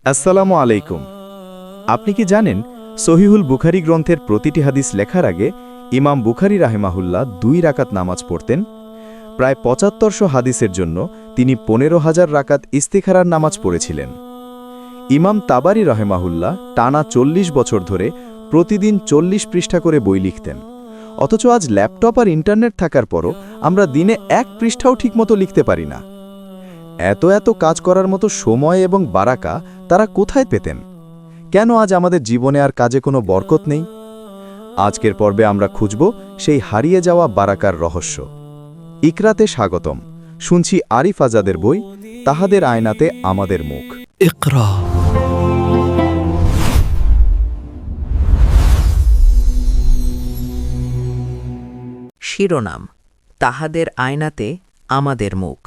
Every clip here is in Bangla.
আসসালামু আলাইকুম। আপনি কি জানেন সহিহুল বুখারী গ্রন্থের প্রতিটি হাদিস লেখার আগে ইমাম বুখারী রাহিমাহুল্লাহ 2 রাকাত নামাজ পড়তেন? প্রায় ৭৫০০ হাদিসের জন্য তিনি ১৫,০০০ রাকাত ইস্তিখারার নামাজ পড়েছিলেন। ইমাম তাবারি রাহিমাহুল্লাহ টানা ৪০ বছর ধরে প্রতিদিন ৪০ পৃষ্ঠা করে বই লিখতেন। অথচ আজ ল্যাপটপ আর ইন্টারনেট থাকার পরও আমরা দিনে 1 পৃষ্ঠাও ঠিকমতো লিখতে পারি না। এত কাজ করার মতো সময় এবং বারাকা তারা কোথায় পেতেন? কেন আজ আমাদের জীবনে আর কাজে কোনো বরকত নেই? আজকের পর্বে আমরা খুঁজব সেই হারিয়ে যাওয়া বারাকার রহস্য। ইকরাতে স্বাগতম। শুনছি আরিফ আজাদের বই তাহাদের আয়নাতে আমাদের মুখ। ইকরা। শিরোনাম: তাহাদের আয়নাতে আমাদের মুখ।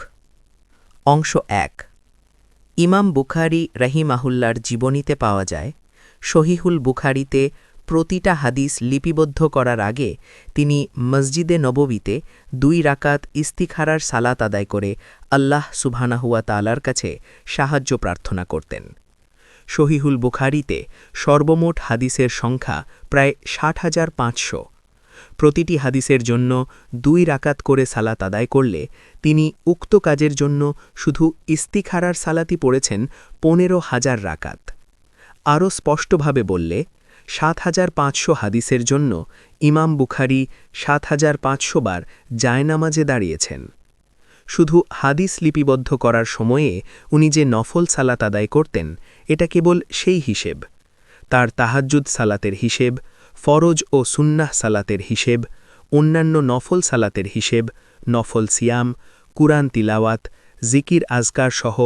অংশ 1। ইমাম বুখারী রাহিমাহুল্লার জীবনীতে পাওয়া যায়, সহিহুল বুখারীতে প্রতিটা হাদিস লিপিবদ্ধ করার আগে তিনি মসজিদে নববীতে 2 রাকাত ইস্তিখারার সালাত আদায় করে আল্লাহ সুবহানাহু ওয়া তাআলার কাছে সাহায্য প্রার্থনা করতেন। সহিহুল বুখারীতে সর্বমোট হাদিসের সংখ্যা প্রায় ৬০,৫০০। প্রতিটি হাদিসের জন্য 2 রাকাত করে সালাত আদায় করলে তিনি উক্ত কাজের জন্য শুধু ইস্তিখারার সালাতই পড়েছেন ১৫,০০০ রাকাত। আরও স্পষ্টভাবে বললে ৭,৫০০ হাদিসের জন্য ইমাম বুখারী ৭,৫০০ বার জায়নামাজে দাঁড়িয়েছেন। শুধু হাদিস লিপিবদ্ধ করার সময়ে উনি যে নফল সালাত আদায় করতেন, এটা কেবল সেই হিসেব। তার তাহাজ্জুদ সালাতের হিসেব, ফরজ ও সুন্নাহ সালাতের হিসেব, অন্যান্য নফল সালাতের হিসেব, নফল সিয়াম, কুরআন তিলাওয়াত, জিকির আজকার সহ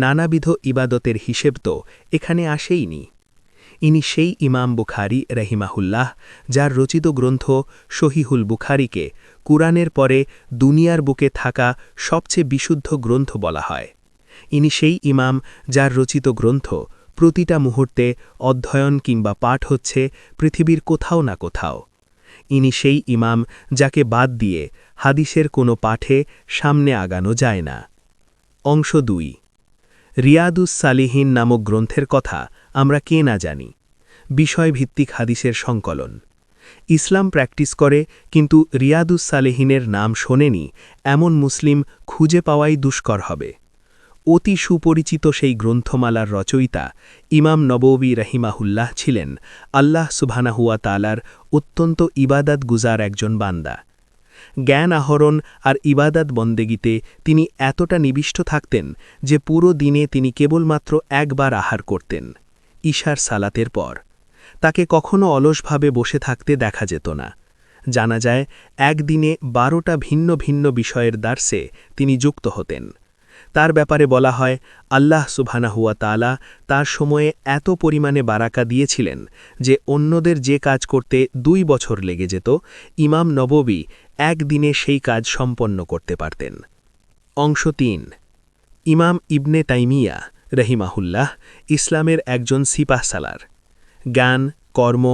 নানাবিধ ইবাদতের হিসেব তো এখানে আসেইনি। ইনি সেই ইমাম বুখারী রাহিমাহুল্লাহ যার রচিত গ্রন্থ সহিহুল বুখারীকে কুরআনের পরে দুনিয়ার বুকে থাকা সবচেয়ে বিশুদ্ধ গ্রন্থ বলা হয়। ইনি সেই ইমাম যার রচিত গ্রন্থ প্রতিটা মুহূর্তে অধ্যয়ন কিংবা পাঠ হচ্ছে পৃথিবীর কোথাও না কোথাও। ইনি সেই ইমাম যাকে বাদ দিয়ে হাদিসের কোনো পাঠে সামনে আগানো যায় না। অংশ 2। রিয়াদুস সালিহিন নামক গ্রন্থের কথা আমরা কে না জানি। বিষয়ভিত্তিক হাদিসের সংকলন। ইসলাম প্র্যাকটিস করে কিন্তু রিয়াদুস সালেহিনের নাম শোনেনি এমন মুসলিম খুঁজে পাওয়াই দুষ্কর হবে। অতি সুপরিচিত সেই গ্রন্থমালার রচয়িতা ইমাম নববী রাহিমাহুল্লাহ ছিলেন আল্লাহ সুবহানাহু ওয়া তাআলার অত্যন্ত ইবাদত গুজার একজন বান্দা। জ্ঞান আহরণ আর ইবাদত বন্দেগিতে তিনি এতটা নিবিষ্ট থাকতেন যে পুরো দিনে তিনি কেবলমাত্র একবার আহার করতেন, ঈশার সালাতের পর। তাকে কখনো অলসভাবে বসে থাকতে দেখা যেত না। জানা যায় একদিনে 12টা ভিন্ন ভিন্ন বিষয়ের দার্সে তিনি যুক্ত হতেন। তার ব্যাপারে বলা হয়, আল্লাহ সুবহানাহু ওয়া তাআলা তার সময়ে এত পরিমাণে বারাকা দিয়েছিলেন যে অন্যদের যে কাজ করতে 2 বছর লেগে যেত, ইমাম নববী একদিনে সেই কাজ সম্পন্ন করতে পারতেন। অংশ 3। ইমাম ইবনে তাইমিয়া রাহিমাহুল্লাহ ইসলামের একজন সিপাহসালার। জ্ঞান, কর্ম,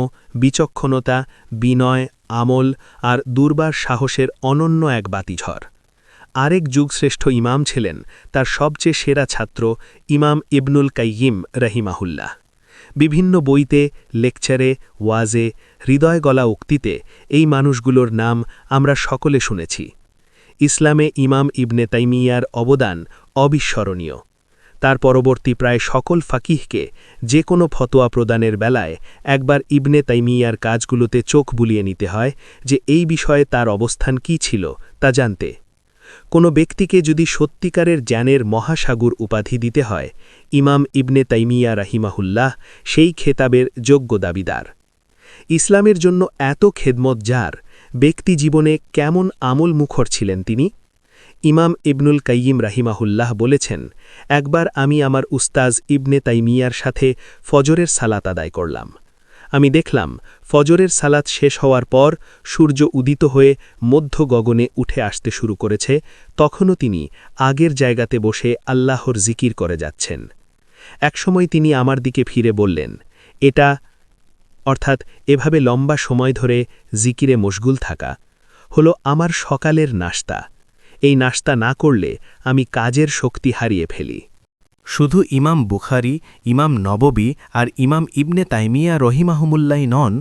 বিচক্ষণতা, বিনয়, আমল আর দুর্বার সাহসের অনন্য এক বাতিঝড়। আরেক যুগশ্রেষ্ঠ ইমাম ছিলেন তার সবচেয়ে সেরা ছাত্র ইমাম ইবনুল কাইয়িম রাহিমাহুল্লাহ। বিভিন্ন বইতে, লেকচারে, ওয়াজে, হৃদয় গলা উক্তিতে এই মানুষগুলোর নাম আমরা সকলে শুনেছি। ইসলামে ইমাম ইবনে তাইমিয়ার অবদান অবিস্মরণীয়। তার পরবর্তী প্রায় সকল ফাকিহকে যে কোনো ফতোয়া প্রদানের বেলায় একবার ইবনে তাইমিয়ার কাজগুলোতে চোখ বুলিয়ে নিতে হয় যে এই বিষয়ে তার অবস্থান কী ছিল তা জানতে। কোনো ব্যক্তিকে যদি সত্যিকারের জ্ঞানের মহাসাগর উপাধি দিতে হয়, ইমাম ইবনে তাইমিয়া রাহিমাহুল্লাহ সেই খেতাবের যোগ্য দাবিদার। ইসলামের জন্য এত খেদমত যার, ব্যক্তি জীবনে কেমন আমল মুখর ছিলেন তিনি? ইমাম ইবনুল কাইয়িম রাহিমাহুল্লাহ বলেছেন, একবার আমি আমার উস্তাজ ইবনে তাইমিয়ার সাথে ফজরের সালাত আদায় করলাম। আমি দেখলাম ফজরের সালাত শেষ হওয়ার পর সূর্য উদিত হয়ে মধ্য গগনে উঠে আসতে শুরু করেছে, তখনও তিনি আগের জায়গাতে বসে আল্লাহর জিকির করে যাচ্ছেন। একসময় তিনি আমার দিকে ফিরে বললেন, এটা অর্থাৎ এভাবে লম্বা সময় ধরে জিকিরে মশগুল থাকা হলো আমার সকালের নাশতা। এই নাশতা না করলে আমি কাজের শক্তি হারিয়ে ফেলি। শুধু ইমাম বুখারী, ইমাম নববী আর ইমাম ইবনে তাইমিয়া রহিমাহুমুল্লাই নন,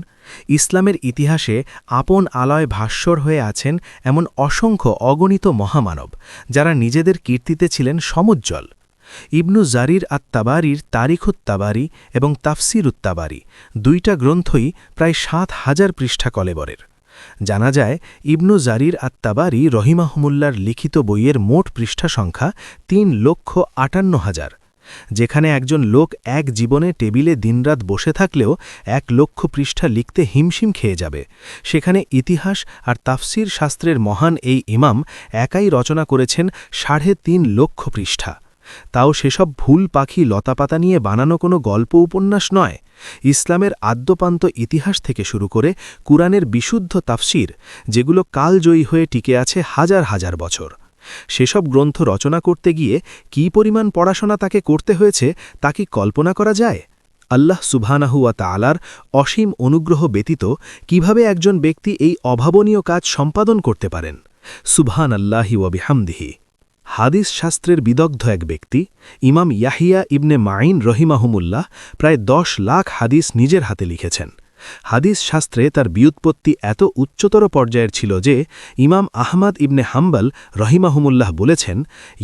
ইসলামের ইতিহাসে আপন আলয় ভাস্বর হয়ে আছেন এমন অসংখ্য অগণিত মহামানব, যারা নিজেদের কীর্তিতে ছিলেন সমুজ্জ্বল। ইবনু জারির আত-তাবারির তারিখুত-তাবারি এবং তাফসিরুত-তাবারি দুইটা গ্রন্থই প্রায় ৭,০০০ পৃষ্ঠা কলেবরের। জানা যায় ইবনু জারির আত-তাবারি রহিমাহুমুল্লার লিখিত বইয়ের মোট পৃষ্ঠা সংখ্যা ৩,৫৮,০০০, যেখানে একজন লোক এক জীবনে টেবিলে দিনরাত বসে থাকলেও ১,০০,০০০ পৃষ্ঠা লিখতে হিমশিম খেয়ে যাবে, সেখানে ইতিহাস আর তাফসির শাস্ত্রের মহান এই ইমাম একাই রচনা করেছেন ৩.৫ লক্ষ পৃষ্ঠা। তাও সেসব ফুল পাখি লতাপাতা নিয়ে বানানো কোনো গল্প উপন্যাস নয়, ইসলামের আদ্যপান্ত ইতিহাস থেকে শুরু করে কুরআনের বিশুদ্ধ তাফসির, যেগুলো কালজয়ী হয়ে টিকে আছে হাজার হাজার বছর। সেসব গ্রন্থ রচনা করতে গিয়ে কী পরিমাণ পড়াশোনা তাকে করতে হয়েছে তা কি কল্পনা করা যায়? আল্লাহ সুবহানাহু ওয়া তাআলার অসীম অনুগ্রহ ব্যতীত কিভাবে একজন ব্যক্তি এই অভাবনীয় কাজ সম্পাদন করতে পারেন? সুবহানাল্লাহি ওয়া বিহামদিহি। হাদিস শাস্ত্রের বিদগ্ধ এক ব্যক্তি ইমাম ইয়াহিয়া ইবনে মাইন রহিমাহুমুল্লাহ প্রায় ১০ লাখ হাদিস নিজের হাতে লিখেছেন। হাদিস শাস্ত্রে তার বিউৎপত্তি এত উচ্চতর পর্যায়ের ছিল যে ইমাম আহমদ ইবনে হাম্বল রহিমাহুমুল্লাহ বলেছেন,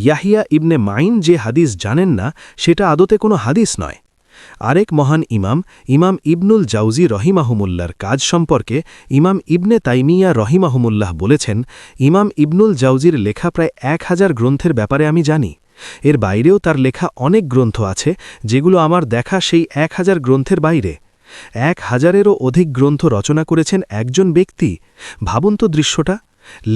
ইয়াহিয়া ইবনে মাইন যে হাদিস জানেন না সেটা আদতে কোনো হাদিস নয়। আরেক মহান ইমাম ইমাম ইবনুল জাউজি রহিমাহুমুল্লাহর কাজ সম্পর্কে ইমাম ইবনে তাইমিয়া রহিমাহুমুল্লাহ বলেছেন, ইমাম ইবনুল জাউজির লেখা প্রায় ১,০০০ গ্রন্থের ব্যাপারে আমি জানি। এর বাইরেও তার লেখা অনেক গ্রন্থ আছে যেগুলো আমার দেখা সেই ১,০০০ গ্রন্থের বাইরে। ১,০০০-এরও অধিক গ্রন্থ রচনা করেছেন একজন ব্যক্তি। ভাবুন তো দৃশ্যটা।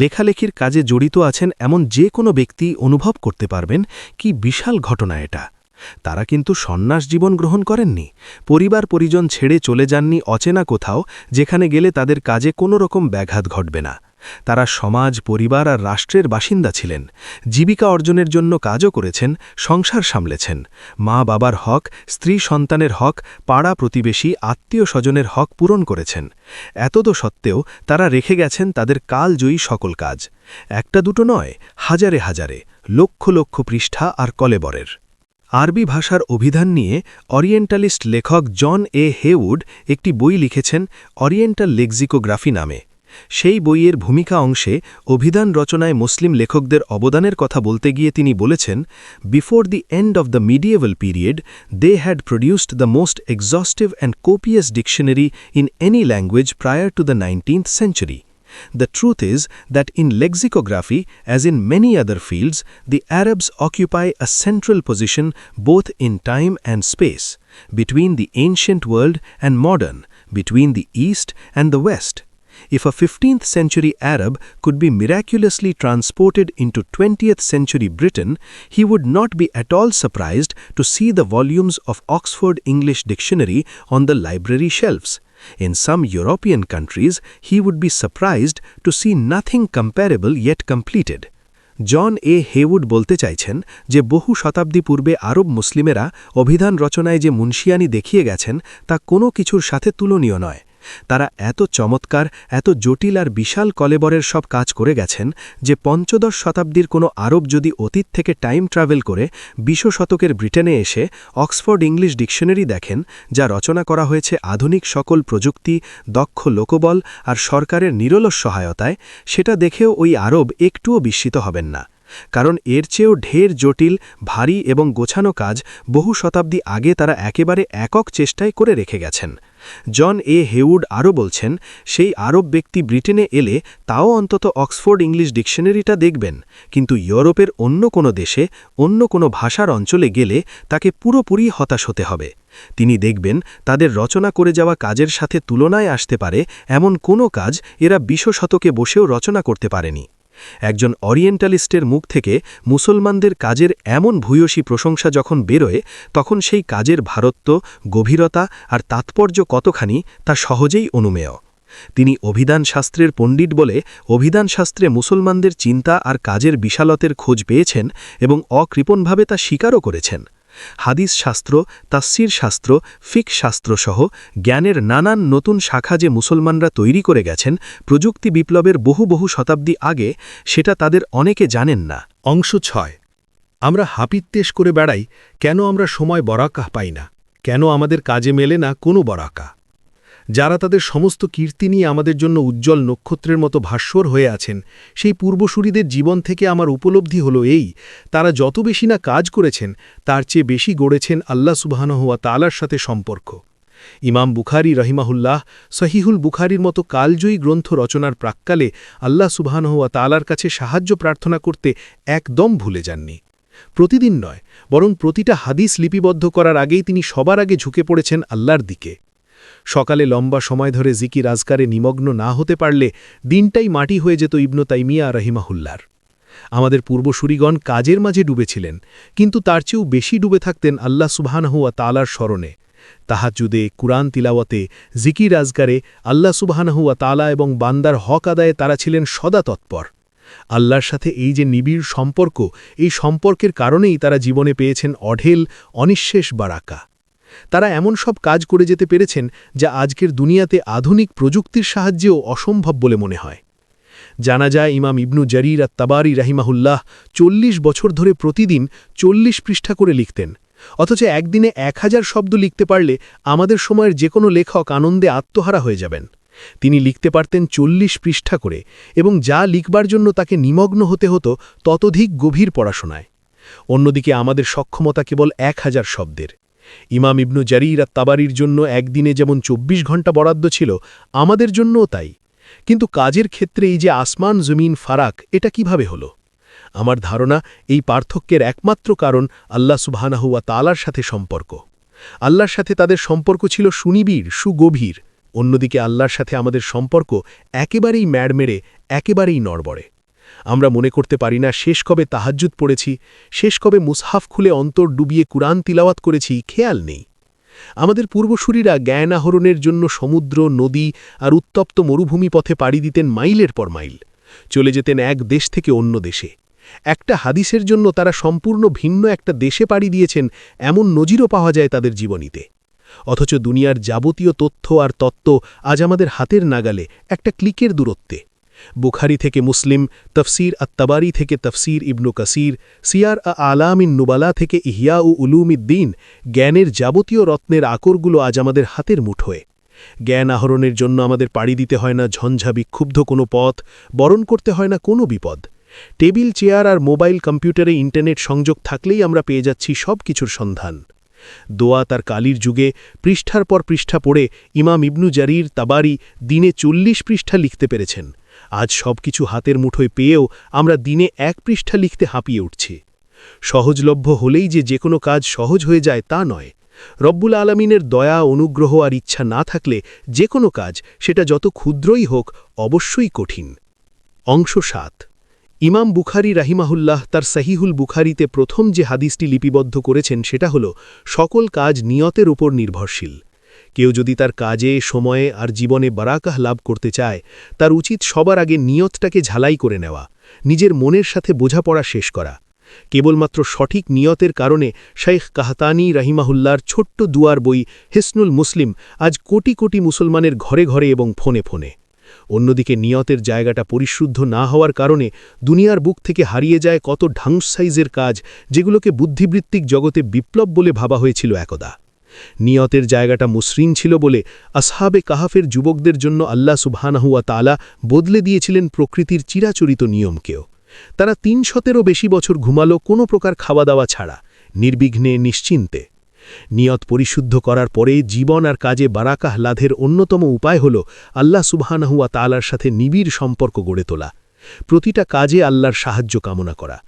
লেখালেখির কাজে জড়িত আছেন এমন যে কোনো ব্যক্তি অনুভব করতে পারবেন কি বিশাল ঘটনা এটা। তারা কিন্তু সন্ন্যাস জীবন গ্রহণ করেননি, পরিবার পরিজন ছেড়ে চলে যাননি অচেনা কোথাও, যেখানে গেলে তাদের কাজে কোনো রকম ব্যাঘাত ঘটবে না। তারা সমাজ, পরিবার আর রাষ্ট্রের বাসিন্দা ছিলেন। জীবিকা অর্জনের জন্য কাজও করেছেন, সংসার সামলেছেন। মা বাবার হক, স্ত্রী সন্তানের হক, পাড়া প্রতিবেশী, আত্মীয় স্বজনের হক পূরণ করেছেন। এতদ সত্ত্বেও তারা রেখে গেছেন তাদের কালজয়ী সকল কাজ। একটা দুটো নয়, হাজারে হাজারে, লক্ষ লক্ষ পৃষ্ঠা আর কলেবরের। আরবি ভাষার অভিধান নিয়ে অরিয়েন্টালিস্ট লেখক জন এ হেউড একটি বই লিখেছেন অরিয়েন্টাল লেক্সিকোগ্রাফি নামে। সেই বইয়ের ভূমিকা অংশে অভিধান রচনায় মুসলিম লেখকদের অবদানের কথা বলতে গিয়ে তিনি বলেছেন, before the end of the medieval period they had produced the most exhaustive and copious dictionary in any language prior to the 19th century. The truth is that in lexicography, as in many other fields, the Arabs occupy a central position both in time and space, between the ancient world and modern, between the East and the West. If a 15th century Arab could be miraculously transported into 20th century Britain, he would not be at all surprised to see the volumes of Oxford English Dictionary on the library shelves. In some European countries, he would be surprised to see nothing comparable yet completed. John A Heywood বলতে চাইছেন যে বহু শতাব্দী পূর্বে আরব মুসলিমেরা অভিধান রচনায় যে মুনশিয়ানি দেখিয়ে গেছেন তা কোনো কিছুর সাথে তুলনীয় নয়। তারা এত চমৎকার, এত জটিল আর বিশাল কলেবরের সব কাজ করে গেছেন যে ১৫ শতাব্দীর কোনো আরব যদি অতীত থেকে টাইম ট্রাভেল করে ২০ শতকের ব্রিটেনে এসে অক্সফোর্ড ইংলিশ ডিকশনারি দেখেন, যা রচনা করা হয়েছে আধুনিক সকল প্রযুক্তি, দক্ষ লোকবল আর সরকারের নিরলস সহায়তায়, সেটা দেখেও ওই আরব একটুও বিস্মিত হবেন না। কারণ এর চেয়েও ঢের জটিল, ভারী এবং গোছানো কাজ বহু শতাব্দী আগে তারা একেবারে একক চেষ্টায় করে রেখে গেছেন। জন এ হেউড আরও বলছেন, সেই আরব ব্যক্তি ব্রিটেনে এলে তাও অন্তত অক্সফোর্ড ইংলিশ ডিকশনারিটা দেখবেন, কিন্তু ইউরোপের অন্য কোনো দেশে, অন্য কোনো ভাষার অঞ্চলে গেলে তাকে পুরোপুরি হতাশ হতে হবে। তিনি দেখবেন তাদের রচনা করে যাওয়া কাজের সাথে তুলনায় আসতে পারে এমন কোনো কাজ এরা ২০ শতকে বসেও রচনা করতে পারেনি। একজন অরিয়েন্টালিস্টের মুখ থেকে মুসলমানদের কাজের এমন ভূয়সী প্রশংসা যখন বেরোয়, তখন সেই কাজের ভারত্ব, গভীরতা আর তাৎপর্য কতখানি তা সহজেই অনুমেয়। তিনি অভিধান শাস্ত্রের পণ্ডিত বলে অভিধান শাস্ত্রে মুসলমানদের চিন্তা আর কাজের বিশালতের খোঁজ পেয়েছেন এবং অকৃপণভাবে তা স্বীকারও করেছেন। হাদিস শাস্ত্র, তাফসীর শাস্ত্র, ফিক শাস্ত্র সহ জ্ঞানের নানান নতুন শাখা যে মুসলমানরা তৈরি করে গেছেন প্রযুক্তি বিপ্লবের বহু বহু শতাব্দী আগে, সেটা তাদের অনেকে জানেন না। অংশ ৬। আমরা হাপিত্তেশ করে বেড়াই, কেন আমরা সময় বরাকাহ পাই না, কেন আমাদের কাজে মেলে না কোনো বরাকা। যারা তাদের সমস্ত কীর্তি নিয়ে আমাদের জন্য উজ্জ্বল নক্ষত্রের মতো ভাস্বর হয়ে আছেন, সেই পূর্বসূরীদের জীবন থেকে আমার উপলব্ধি হলো এই, তারা যত বেশি না কাজ করেছেন তার চেয়ে বেশি গড়েছেন আল্লাহ সুবহানাহু ওয়া তাআলার সাথে সম্পর্ক। ইমাম বুখারী রহিমাহুল্লাহ সহিহুল বুখারীর মতো কালজয়ী গ্রন্থ রচনার প্রাক্কালে আল্লাহ সুবহানাহু ওয়া তাআলার কাছে সাহায্য প্রার্থনা করতে একদম ভুলে যাননি। প্রতিদিন নয়, বরং প্রতিটা হাদিস লিপিবদ্ধ করার আগেই তিনি সবার আগে ঝুঁকে পড়েছেন আল্লাহর দিকে। সকালে লম্বা সময় ধরে জিকির আজকারে নিমগ্ন না হতে পারলে দিনটাই মাটি হয়ে যেত ইবনু তাইমিয়া রহিমাহুল্লাহর। আমাদের পূর্বসূরিগণ কাজের মাঝে ডুবেছিলেন, কিন্তু তার চেয়েও বেশি ডুবে থাকতেন আল্লাহ সুবহানাহু ওয়া তাআলার স্মরণে। তাহাজ্জুদে, কুরআন তিলাওয়াতে, জিকির আজকারে আল্লাহ সুবহানাহু ওয়া তাআলা এবং বান্দার হক আদায়ে তারা ছিলেন সদা তৎপর। আল্লাহর সাথে এই যে নিবিড় সম্পর্ক, এই সম্পর্কের কারণেই তারা জীবনে পেয়েছেন অঢেল অনিঃশেষ বারাকা। তারা এমন সব কাজ করে যেতে পেরেছেন যা আজকের দুনিয়াতে আধুনিক প্রযুক্তির সাহায্যেও অসম্ভব বলে মনে হয়। জানা যায় ইমাম ইবনু জারির আত-তাবারি রাহিমাহুল্লাহ ৪০ বছর ধরে প্রতিদিন ৪০ পৃষ্ঠা করে লিখতেন, অথচ একদিনে ১০০০ শব্দ লিখতে পারলে আমাদের সময়ের যে কোনো লেখক আনন্দে আত্মহারা হয়ে যাবেন। তিনি লিখতে পারতেন ৪০ পৃষ্ঠা করে, এবং যা লিখবার জন্য তাকে নিমগ্ন হতে হতো ততোধিক গভীর পড়াশোনায়। অন্যদিকে আমাদের সক্ষমতা কেবল ১০০০ শব্দের। ইমাম ইবনু জারির আত-তাবারির জন্য একদিনে যেমন ২৪ ঘণ্টা বরাদ্দ ছিল, আমাদের জন্যও তাই। কিন্তু কাজের ক্ষেত্রে এই যে আসমান জমিন ফারাক, এটা কিভাবে হলো? আমার ধারণা এই পার্থক্যের একমাত্র কারণ আল্লাহ সুবহানাহু ওয়া তাআলার সাথে সম্পর্ক। আল্লাহর সাথে তাদের সম্পর্ক ছিল সুনিবিড়, সুগভীর। অন্যদিকে আল্লাহর সাথে আমাদের সম্পর্ক একেবারেই ম্যাড়মেড়ে, একেবারেই নড়বড়ে। আমরা মনে করতে পারি না শেষ কবে তাহাজ্জুদ পড়েছি, শেষ কবে মুসহাফ খুলে অন্তর ডুবিয়ে কুরআন তিলাওয়াত করেছি, খেয়াল নেই। আমাদের পূর্বসূরীরা জ্ঞান আহরণের জন্য সমুদ্র, নদী আর উত্তপ্ত মরুভূমি পথে পাড়ি দিতেন মাইলের পর মাইল, চলে যেতেন এক দেশ থেকে অন্য দেশে। একটা হাদিসের জন্য তারা সম্পূর্ণ ভিন্ন একটা দেশে পাড়ি দিয়েছেন, এমন নজিরও পাওয়া যায় তাদের জীবনীতে। অথচ দুনিয়ার যাবতীয় তথ্য আর তত্ত্ব আজ আমাদের হাতের নাগালে, একটা ক্লিকের দূরত্বে। বুখারি থেকে মুসলিম, তফসির আত-তাবারি থেকে তফসির ইবনু কাসির, সিয়ার আলামিন নুবালা থেকে ইহিয়া ও উলুমিদ্দিন, জ্ঞানের যাবতীয় রত্নের আকরগুলো আজ আমাদের হাতের মুঠোয়। জ্ঞান আহরণের জন্য আমাদের পাড়ি দিতে হয় না ঝঞ্ঝা বিক্ষুব্ধ কোনো পথ, বরণ করতে হয় না কোনো বিপদ। টেবিল, চেয়ার আর মোবাইল কম্পিউটারে ইন্টারনেট সংযোগ থাকলেই আমরা পেয়ে যাচ্ছি সব কিছুর সন্ধান। দোয়া তার কালির যুগে পৃষ্ঠার পর পৃষ্ঠা পড়ে ইমাম ইবনু জারির তাবারি দিনে ৪০ পৃষ্ঠা লিখতে পেরেছেন। আজ সব কিছু হাতের মুঠোয় পেয়েও আমরা দিনে ১ পৃষ্ঠা লিখতে হাঁপিয়ে উঠছি। সহজলভ্য হলেই যে কোনো কাজ সহজ হয়ে যায় তা নয়। রব্বুল আলামিনের দয়া, অনুগ্রহ আর ইচ্ছা না থাকলে যে কোনো কাজ, সেটা যত ক্ষুদ্রই হোক, অবশ্যই কঠিন। অংশ ৭। ইমাম বুখারী রাহিমাহুল্লাহ তার সহিহুল বুখারীতে প্রথম যে হাদিসটি লিপিবদ্ধ করেছেন সেটা হল, সকল কাজ নিয়তের উপর নির্ভরশীল। কেউ যদি তার কাজে, সময়ে আর জীবনে বারাকাহ লাভ করতে চায়, তার উচিত সবার আগে নিয়তটাকে ঝালাই করে নেওয়া, নিজের মনের সাথে বোঝাপড়া শেষ করা। কেবলমাত্র সঠিক নিয়তের কারণে শাইখ কাহতানী রাহিমাহুল্লাহর ছোট্ট দুয়ার বই হিসনুল মুসলিম আজ কোটি কোটি মুসলমানের ঘরে ঘরে এবং ফোনে ফোনে। অন্যদিকে নিয়তের জায়গাটা পরিশুদ্ধ না হওয়ার কারণে দুনিয়ার বুক থেকে হারিয়ে যায় কত ঢাংস সাইজের কাজ, যেগুলোকে বুদ্ধিবৃত্তিক জগতে বিপ্লব বলে ভাবা হয়েছিল একদা। নিয়তের জায়গাটা মসৃণ ছিল বলে আসহাবে কাহাফের যুবকদের জন্য আল্লাহ সুবহানাহু ওয়া তাআলা বদলে দিয়েছিলেন প্রকৃতির চিরাচরিত নিয়মকেও। তারা ৩০০-এরও বেশি বছর ঘুমালো কোনো প্রকার খাওয়া দাওয়া ছাড়া, নির্বিঘ্নে, নিশ্চিন্তে। নিয়ত পরিশুদ্ধ করার পরে জীবন আর কাজে বারাকাহ লাভের অন্যতম উপায় হল আল্লাহ সুবহানাহু ওয়া তাআলার সাথে নিবিড় সম্পর্ক গড়ে তোলা, প্রতিটা কাজে আল্লাহর সাহায্য কামনা করা।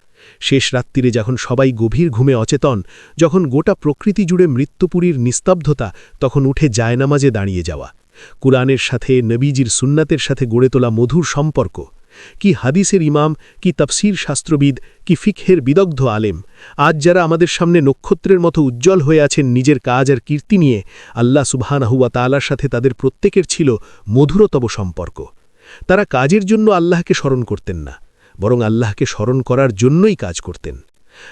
শেষ রাত্রিরে যখন সবাই গভীর ঘুমে অচেতন, যখন গোটা প্রকৃতি জুড়ে মৃত্যুপুরীর নিস্তব্ধতা, তখন উঠে জায়নামাজে দাঁড়িয়ে যাওয়া, কুরআনের সাথে, নবীজির সুন্নাতের সাথে গড়ে তোলা মধুর সম্পর্ক। কি হাদিসের ইমাম, কি তাফসীর শাস্ত্রবিদ, কি ফিকহের বিদগ্ধ আলেম, আজ যারা আমাদের সামনে নক্ষত্রের মতো উজ্জ্বল হয়ে আছেন নিজের কাজ আর কীর্তি নিয়ে, আল্লাহ সুবহানাহু ওয়া তাআলার সাথে তাদের প্রত্যেকের ছিল মধুরতম সম্পর্ক। তারা কাজের জন্য আল্লাহকে স্মরণ করতেন না, বরং আল্লাহকে স্মরণ করার জন্যই কাজ করতেন।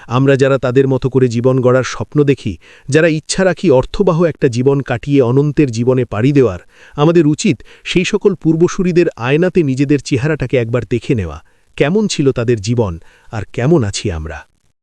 আমরা যারা তাদের মতো করে জীবন গড়ার স্বপ্ন দেখি, যারা ইচ্ছা রাখি অর্থবাহ একটা জীবন কাটিয়ে অনন্তের জীবনে পাড়ি দেওয়ার, আমাদের উচিত সেই সকল পূর্বসূরীদের আয়নাতে নিজেদের চেহারাটাকে একবার দেখে নেওয়া, কেমন ছিল তাদের জীবন আর কেমন আছি আমরা।